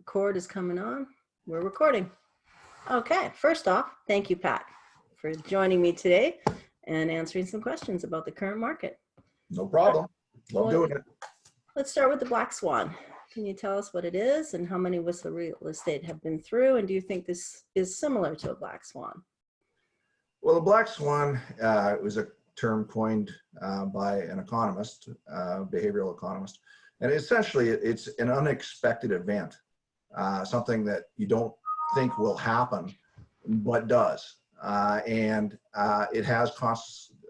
Record is coming on. We're recording. Okay, first off, thank you, Pat, for joining me today and answering some questions about the current market. No problem. Love doing it. Let's start with the Black Swan. Can you tell us what it is and how many Whistler real estate have been through? And do you think this is similar to a Black Swan? Well, the Black Swan was a term coined by an economist, behavioral economist. And essentially, it's an unexpected event, something that you don't think will happen, but does. And it has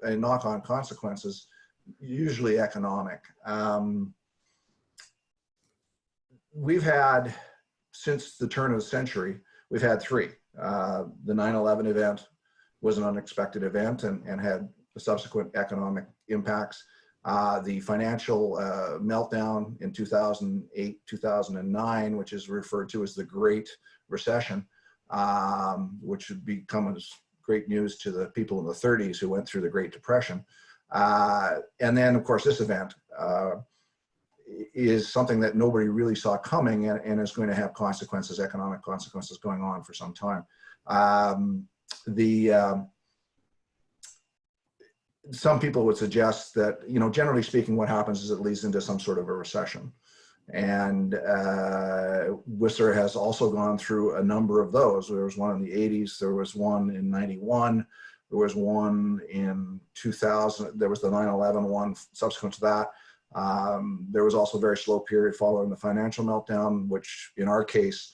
knock-on consequences, usually economic. We've had, since the turn of the century, we've had three. The 9/11 event was an unexpected event and had subsequent economic impacts. The financial meltdown in 2008, 2009, which is referred to as the Great Recession, which would become as great news to the people in the 30s who went through the Great Depression. And then, of course, this event is something that nobody really saw coming and is going to have consequences, economic consequences going on for some time. Some people would suggest that, generally speaking, what happens is it leads into some sort of a recession. And Whistler has also gone through a number of those. There was one in the 80s, there was one in 91, there was one in 2000, there was the 9/11 one subsequent to that. There was also a very slow period following the financial meltdown, which in our case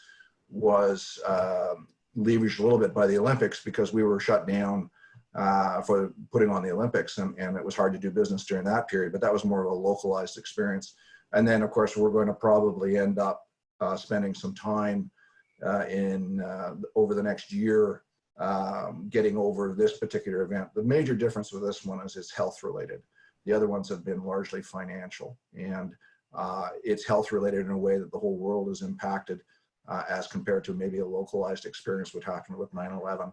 was leveraged a little bit by the Olympics because we were shut down for putting on the Olympics, and it was hard to do business during that period, but that was more of a localized experience. And then, of course, we're going to probably end up spending some time over the next year getting over this particular event. The major difference with this one is it's health related. The other ones have been largely financial, and it's health related in a way that the whole world is impacted as compared to maybe a localized experience would happen with 9/11.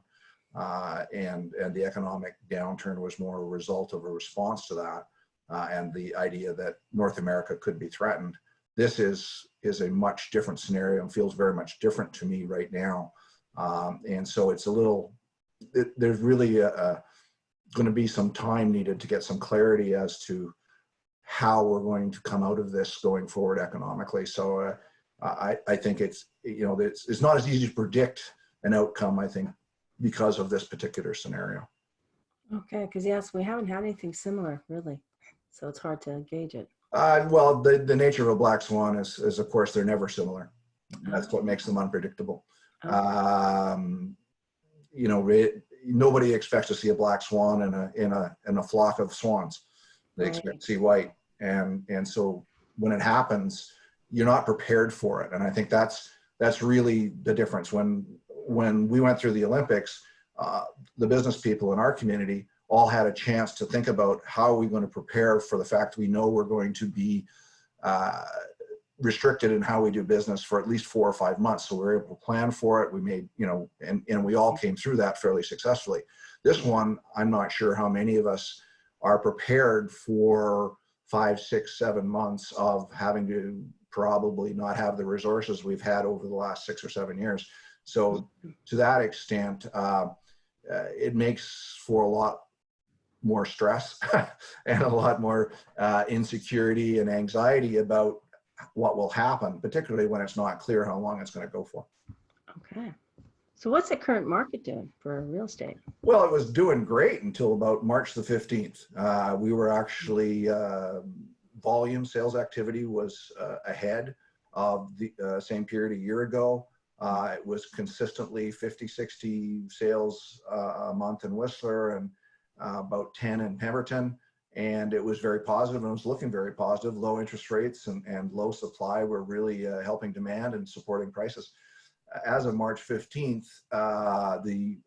And the economic downturn was more a result of a response to that and the idea that North America could be threatened. This is a much different scenario and feels very much different to me right now. And so it's a little, there's really going to be some time needed to get some clarity as to how we're going to come out of this going forward economically. So I think it's not as easy to predict an outcome, I think, because of this particular scenario. Okay, because yes, we haven't had anything similar, really. So it's hard to gauge it. Well, the nature of a Black Swan is of course, they're never similar. That's what makes them unpredictable. Okay. Nobody expects to see a Black Swan in a flock of swans. They expect to see white. And so when it happens, you're not prepared for it. And I think that's really the difference. When we went through the Olympics, the business people in our community all had a chance to think about how are we going to prepare for the fact we know we're going to be restricted in how we do business for at least 4 or 5 months. So we were able to plan for it. We made, and we all came through that fairly successfully. This one, I'm not sure how many of us are prepared for 5, 6, 7 months of having to probably not have the resources we've had over the last 6 or 7 years. So to that extent, it makes for a lot more stress and a lot more insecurity and anxiety about what will happen, particularly when it's not clear how long it's going to go for. Okay. So what's the current market doing for real estate? Well, it was doing great until about March the 15th. We were actually, volume sales activity was ahead of the same period a year ago. It was consistently 50, 60 sales a month in Whistler and about 10 in Pemberton. And it was very positive and it was looking very positive. Low interest rates and low supply were really helping demand and supporting prices. As of March 15th, the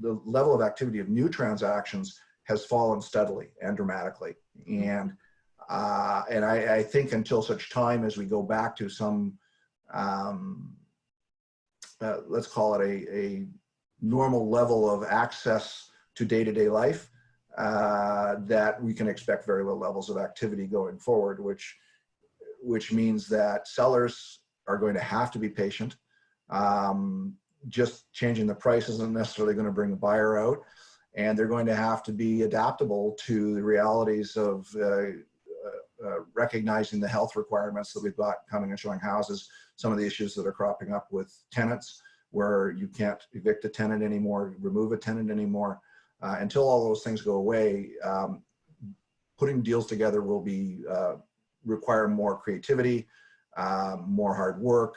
level of activity of new transactions has fallen steadily and dramatically. And I think until such time as we go back to some, let's call it a normal level of access to day-to-day life, that we can expect very low levels of activity going forward, which means that sellers are going to have to be patient. Just changing the price isn't necessarily going to bring the buyer out, and they're going to have to be adaptable to the realities of recognizing the health requirements that we've got coming and showing houses, some of the issues that are cropping up with tenants, where you can't evict a tenant anymore, remove a tenant anymore. Until all those things go away, putting deals together will be require more creativity, more hard work,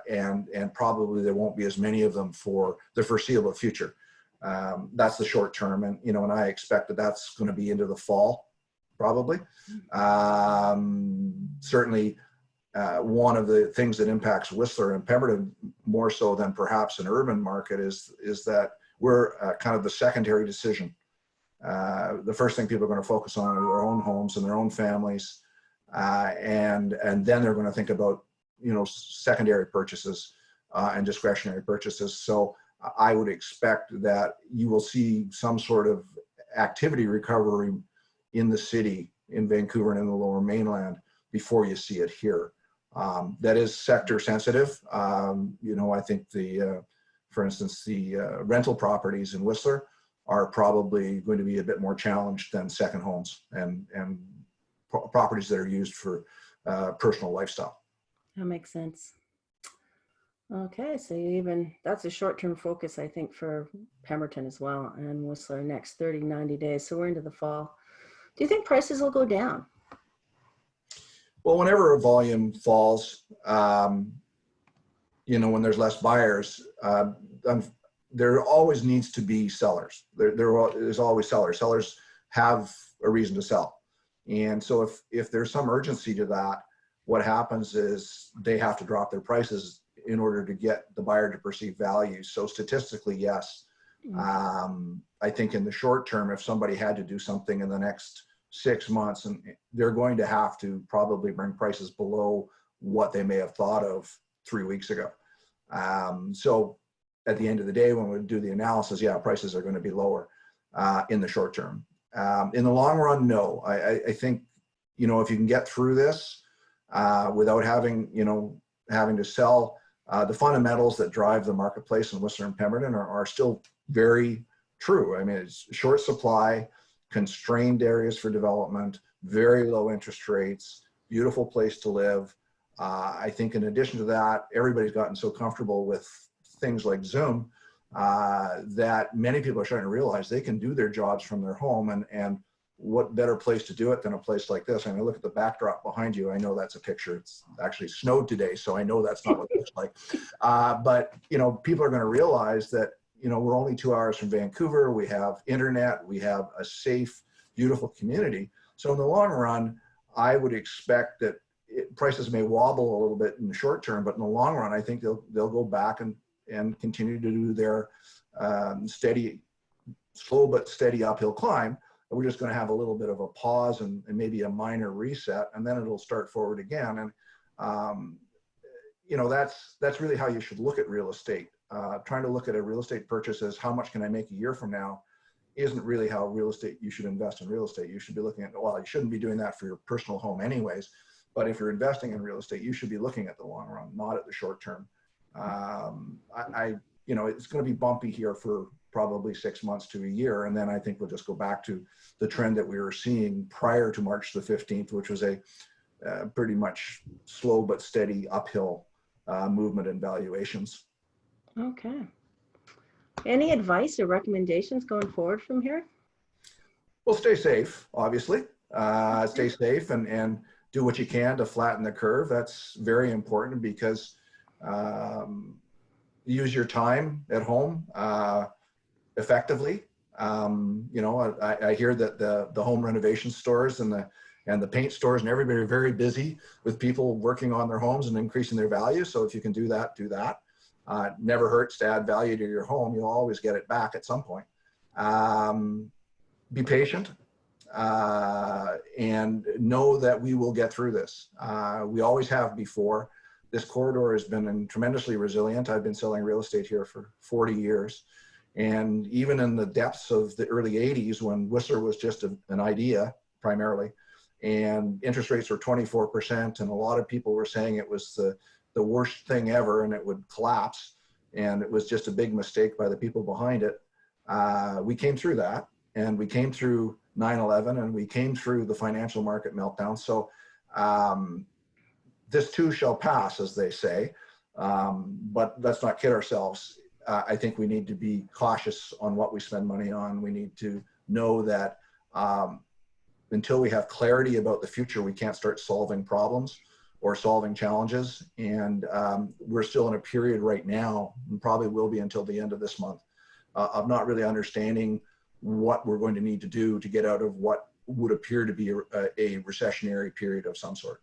and probably there won't be as many of them for the foreseeable future. That's the short term, and and I expect that that's going to be into the fall, probably. Certainly, one of the things that impacts Whistler and Pemberton more so than perhaps an urban market is that we're kind of the secondary decision. The first thing people are going to focus on are their own homes and their own families, and then they're going to think about secondary purchases and discretionary purchases. So I would expect that you will see some sort of activity recovery in the city, in Vancouver and in the Lower Mainland, before you see it here. That is sector sensitive. I think for instance, the rental properties in Whistler are probably going to be a bit more challenged than second homes and properties that are used for personal lifestyle. That makes sense. Okay, so that's a short-term focus, I think, for Pemberton as well, and Whistler next 30, 90 days. So we're into the fall. Do you think prices will go down? Well, whenever a volume falls, when there's less buyers, there always needs to be sellers. There's always sellers. Sellers have a reason to sell. And so if there's some urgency to that, what happens is they have to drop their prices in order to get the buyer to perceive value. So statistically, yes. I think in the short term, if somebody had to do something in the next 6 months, and they're going to have to probably bring prices below what they may have thought of 3 weeks ago. So at the end of the day, when we do the analysis, yeah, prices are going to be lower in the short term. In the long run, no. I think, if you can get through this without having to sell, the fundamentals that drive the marketplace in Whistler and Pemberton are still very true. I mean, it's short supply, constrained areas for development, very low interest rates, beautiful place to live. I think in addition to that, everybody's gotten so comfortable with things like Zoom that many people are starting to realize they can do their jobs from their home, and what better place to do it than a place like this? I mean, look at the backdrop behind you. I know that's a picture. It's actually snowed today, so I know that's not what it looks like. But people are going to realize that we're only 2 hours from Vancouver. We have internet. We have a safe, beautiful community. So in the long run, I would expect that prices may wobble a little bit in the short term, but in the long run, I think they'll go back and continue to do their slow but steady uphill climb. We're just going to have a little bit of a pause and maybe a minor reset, and then it'll start forward again. And that's really how you should look at real estate. Trying to look at a real estate purchase as how much can I make a year from now isn't really how you should invest in real estate. You should be looking at, well, you shouldn't be doing that for your personal home anyways, but if you're investing in real estate, you should be looking at the long run, not at the short term. It's going to be bumpy here for probably 6 months to a year, and then I think we'll just go back to the trend that we were seeing prior to March the 15th, which was a pretty much slow but steady uphill movement in valuations. Okay. Any advice or recommendations going forward from here? Well, stay safe, obviously. Stay safe and do what you can to flatten the curve. That's very important because use your time at home effectively. I hear that the home renovation stores and the paint stores and everybody are very busy with people working on their homes and increasing their value. So if you can do that, do that. It never hurts to add value to your home. You'll always get it back at some point. Be patient and know that we will get through this. We always have before. This corridor has been tremendously resilient. I've been selling real estate here for 40 years. And even in the depths of the early 80s, when Whistler was just an idea primarily, and interest rates were 24%, and a lot of people were saying it was the worst thing ever and it would collapse, and it was just a big mistake by the people behind it. We came through that, and we came through 9/11, and we came through the financial market meltdown. So this too shall pass, as they say, but let's not kid ourselves. I think we need to be cautious on what we spend money on. We need to know that until we have clarity about the future, we can't start solving problems or solving challenges. And we're still in a period right now, and probably will be until the end of this month, of not really understanding what we're going to need to do to get out of what would appear to be a recessionary period of some sort.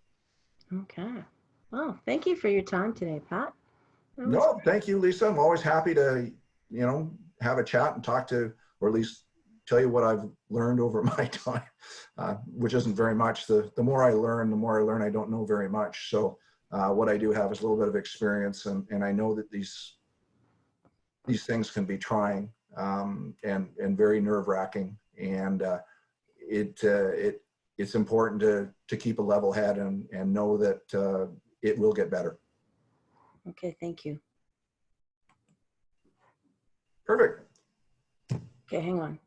Okay. Well, thank you for your time today, Pat. No, thank you, Lisa. I'm always happy to, have a chat and talk to, or at least tell you what I've learned over my time, which isn't very much. The more I learn, I don't know very much. So what I do have is a little bit of experience, and I know that these things can be trying and very nerve-wracking, and it's important to keep a level head and know that it will get better. Okay, thank you. Perfect. Okay, hang on.